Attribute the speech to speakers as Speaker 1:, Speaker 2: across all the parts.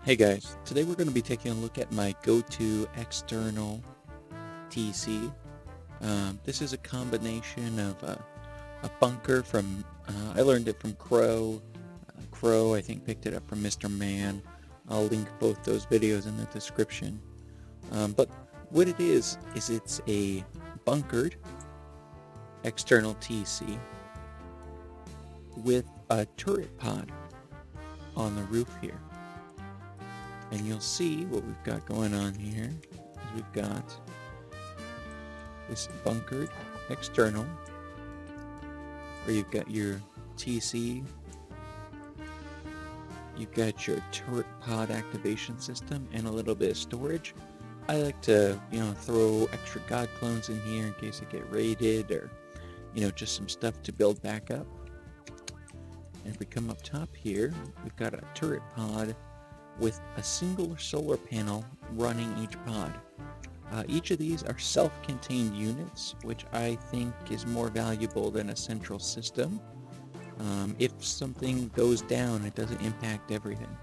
Speaker 1: Hey guys, today we're going to be taking a look at my go-to external TC. This is a combination of a bunker from, I learned it from Crow. Crow, I think, picked it up from Mr. Man. I'll link both those videos in the description. But what it is it's a bunkered external TC with a turret pod on the roof here. And you'll see what we've got going on here is we've got this bunkered external where you've got your TC, you've got your turret pod activation system, and a little bit of storage. I like to, throw extra god clones in here in case I get raided, or, just some stuff to build back up. And if we come up top here, we've got a turret pod with a single solar panel running each pod. Each of these are self-contained units, which I think is more valuable than a central system. If something goes down, it doesn't impact everything.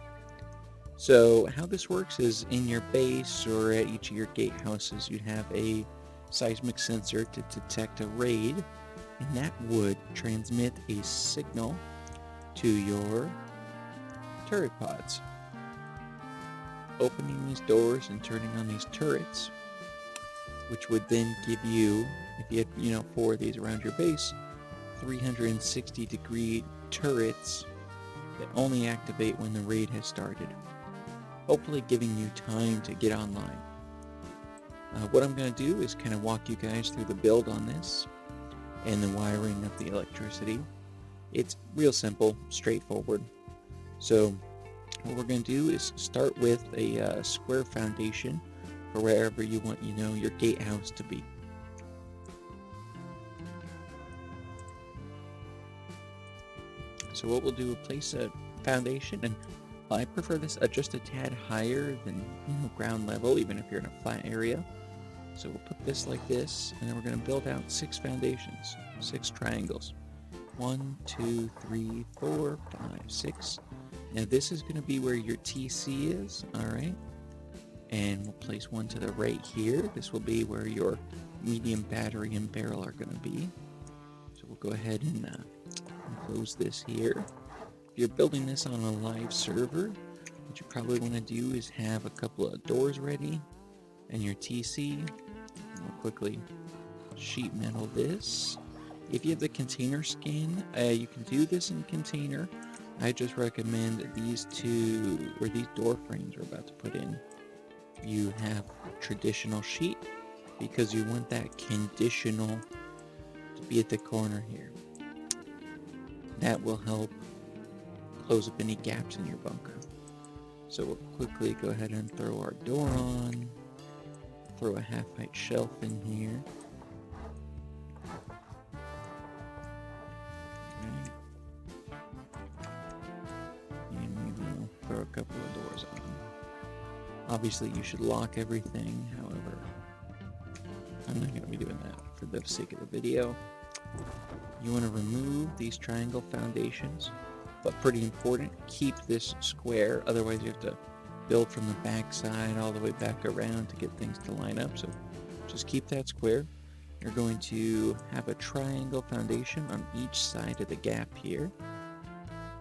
Speaker 1: So how this works is in your base or at each of your gatehouses, you'd have a seismic sensor to detect a raid, and that would transmit a signal to your turret pods, opening these doors and turning on these turrets, which would then give you, if you had, 4 of these around your base, 360-degree turrets that only activate when the raid has started, hopefully giving you time to get online. What I'm going to do is kind of walk you guys through the build on this and the wiring of the electricity. It's real simple, straightforward. So what we're going to do is start with a square foundation for wherever you want, your gatehouse to be. So what we'll do is place a foundation, and I prefer this just a tad higher than ground level, even if you're in a flat area. So we'll put this like this, and then we're going to build out 6 foundations, 6 triangles. 1, 2, 3, 4, 5, 6. Now this is going to be where your TC is, alright? And we'll place one to the right here. This will be where your medium battery and barrel are going to be. So we'll go ahead and close this here. If you're building this on a live server, what you probably want to do is have a couple of doors ready and your TC. We'll quickly sheet metal this. If you have the container skin, you can do this in container. I just recommend these door frames we're about to put in. You have traditional sheet because you want that conditional to be at the corner here. That will help close up any gaps in your bunker. So we'll quickly go ahead and throw our door on, throw a half-height shelf in here. Throw a couple of doors on. Obviously you should lock everything, however, I'm not going to be doing that for the sake of the video. You want to remove these triangle foundations, but pretty important, keep this square, otherwise you have to build from the back side all the way back around to get things to line up, so just keep that square. You're going to have a triangle foundation on each side of the gap here.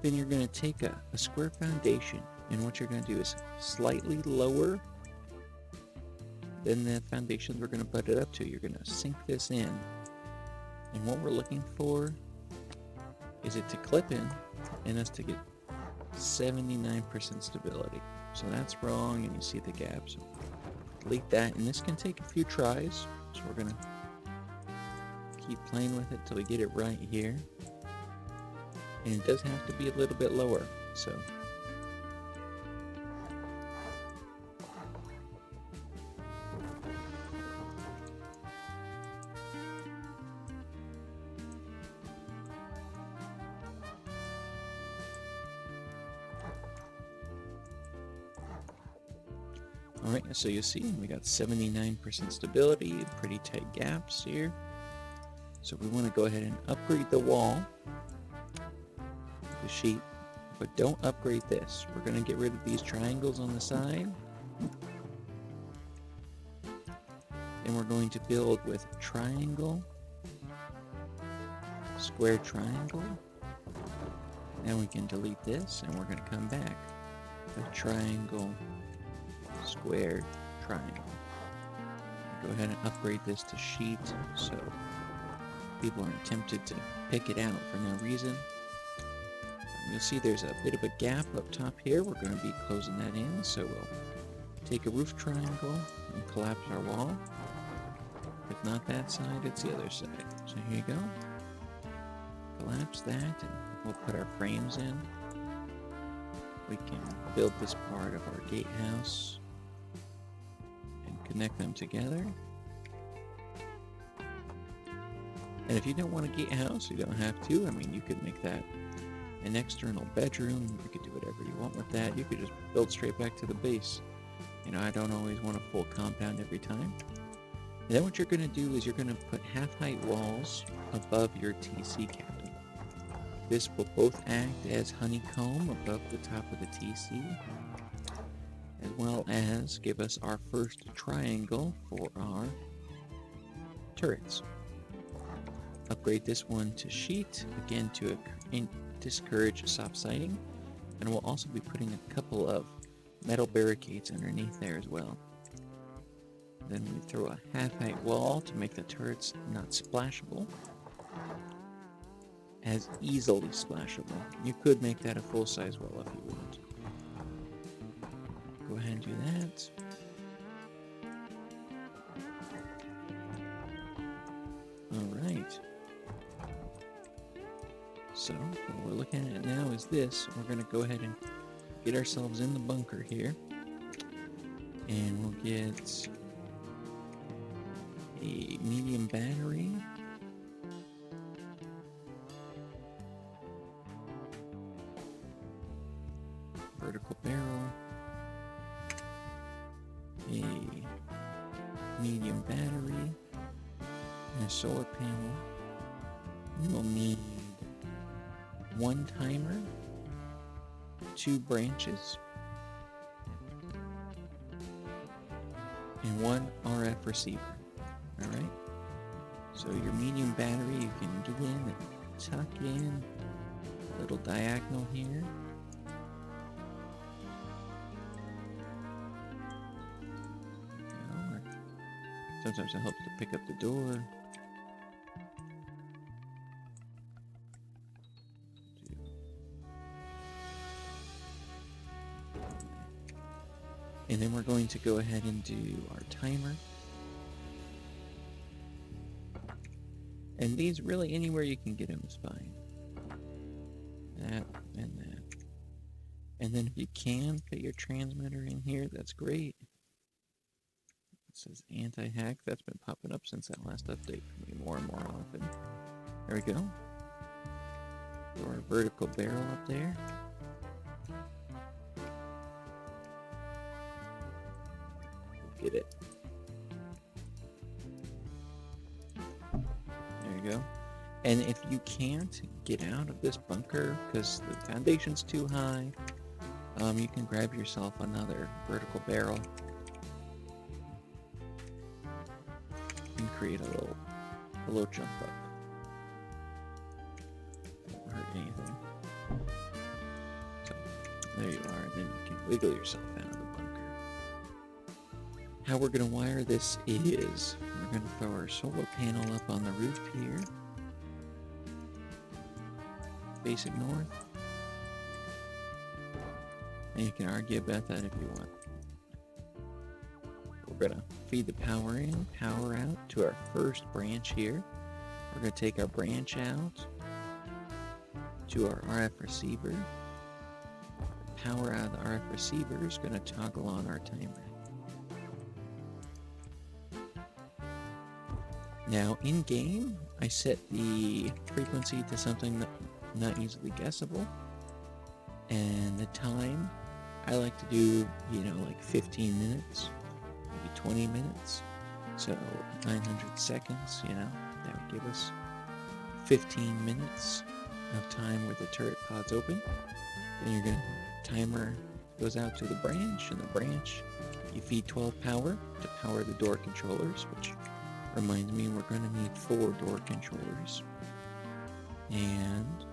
Speaker 1: Then you're going to take a square foundation, and what you're going to do is slightly lower than the foundations we're going to put it up to. You're going to sink this in, and what we're looking for is it to clip in and us to get 79% stability. So that's wrong, and you see the gap, so delete that, and this can take a few tries, so we're going to keep playing with it till we get it right here. And it does have to be a little bit lower, so alright, so you see we got 79% stability, pretty tight gaps here. So we want to go ahead and upgrade the wall, the sheet, But don't upgrade this. We're going to get rid of these triangles on the side. And we're going to build with triangle, square triangle. Then we can delete this and we're going to come back with triangle, square, triangle. Go ahead and upgrade this to sheet so people aren't tempted to pick it out for no reason. You'll see there's a bit of a gap up top here. We're going to be closing that in, so we'll take a roof triangle and collapse our wall. If not that side, it's the other side. So here you go. Collapse that and we'll put our frames in. We can build this part of our gatehouse and connect them together. And if you don't want a gatehouse, you don't have to. I mean, you could make that an external bedroom. You could do whatever you want with that. You could just build straight back to the base. You know, I don't always want a full compound every time. And then what you're going to do is you're going to put half-height walls above your TC cabinet. This will both act as honeycomb above the top of the TC, as well as give us our first triangle for our turrets. Upgrade this one to sheet, again to discourage soft siding, and we'll also be putting a couple of metal barricades underneath there as well. Then we throw a half-height wall to make the turrets not splashable, as easily splashable. You could make that a full-size wall if you want. Go ahead and do that. Alright. So, what we're looking at now is this. We're going to go ahead and get ourselves in the bunker here. And we'll get a medium battery. Vertical barrel. A medium battery. And a solar panel. We'll need one timer, 2 branches, and 1 RF receiver. Alright? So your medium battery, you can get in and tuck in a little diagonal here. Sometimes it helps to pick up the door. And then we're going to go ahead and do our timer. And these really anywhere you can get them is fine. That and that. And then if you can fit your transmitter in here, that's great. It says anti-hack. That's been popping up since that last update for me more and more often. There we go. Throw our vertical barrel up there. Get it. There you go. And if you can't get out of this bunker because the foundation's too high, you can grab yourself another vertical barrel and create a little jump up. Won't hurt anything. So there you are, and then you can wiggle yourself out of the bunker. How we're going to wire this is we're going to throw our solar panel up on the roof here, facing north. And you can argue about that if you want. We're going to feed the power in, power out to our first branch here. We're going to take our branch out to our RF receiver. Power out of the RF receiver is going to toggle on our timer. Now, in game, I set the frequency to something not easily guessable, and the time I like to do, like 15 minutes, maybe 20 minutes. So 900 seconds, that would give us 15 minutes of time where the turret pod's open. Then you're gonna timer goes out to the branch, and the branch you feed 12 power to power the door controllers, which reminds me we're gonna need 4 door controllers. And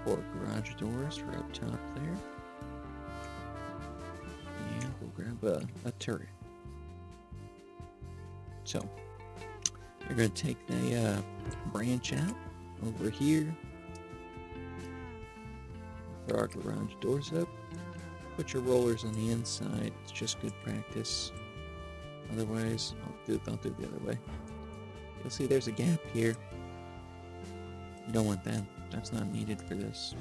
Speaker 1: 4 garage doors for up top there. And we'll grab a turret. So, you're going to take the branch out over here. Throw our garage doors up. Put your rollers on the inside. It's just good practice. Otherwise, I'll do it the other way. You'll see there's a gap here. You don't want that. That's not needed for this.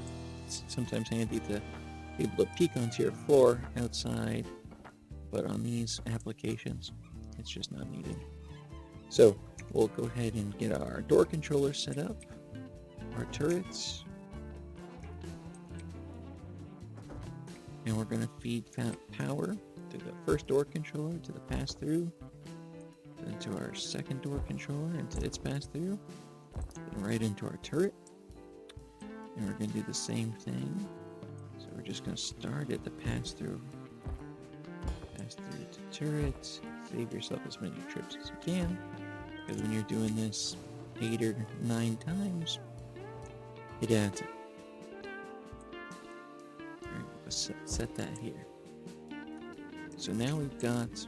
Speaker 1: It's sometimes handy to be able to peek onto your floor outside, but on these applications, it's just not needed. So we'll go ahead and get our door controller set up, our turrets, and we're going to feed power to the first door controller to the pass-through, then to our second door controller and to its pass-through, and right into our turret. And we're going to do the same thing. So we're just going to start at the pass-through. Pass-through to turret. Save yourself as many trips as you can, because when you're doing this 8 or 9 times, it adds up. Alright, let's set that here. So now we've got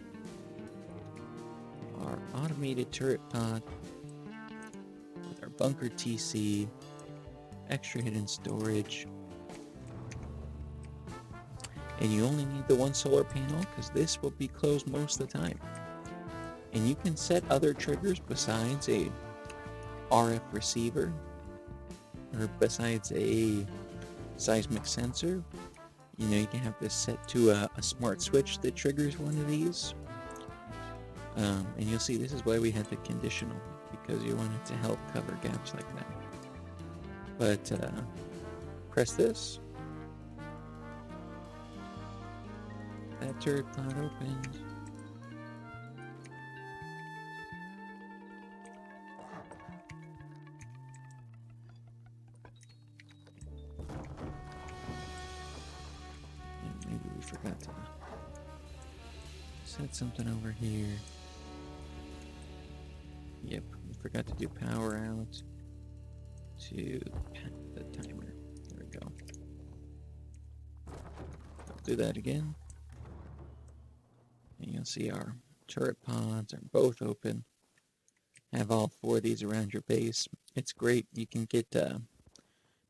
Speaker 1: our automated turret pod with our bunker TC, extra hidden storage, and you only need the 1 solar panel because this will be closed most of the time. And you can set other triggers besides a RF receiver or besides a seismic sensor. You know, you can have this set to a smart switch that triggers one of these. And you'll see this is why we had the conditional, because you want it to help cover gaps like that. But press this. That turret pod opens. And maybe we forgot to set something over here. Yep, we forgot to do power out to the timer. There we go. I'll do that again. And you'll see our turret pods are both open. Have all 4 of these around your base. It's great. You can get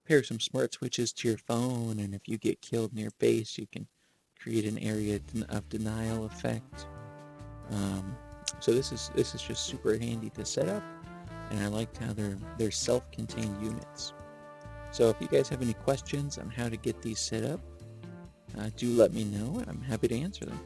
Speaker 1: pair some smart switches to your phone, and if you get killed near base, you can create an area of denial effect. So this is just super handy to set up, and I liked how they're self-contained units. So if you guys have any questions on how to get these set up, do let me know, and I'm happy to answer them.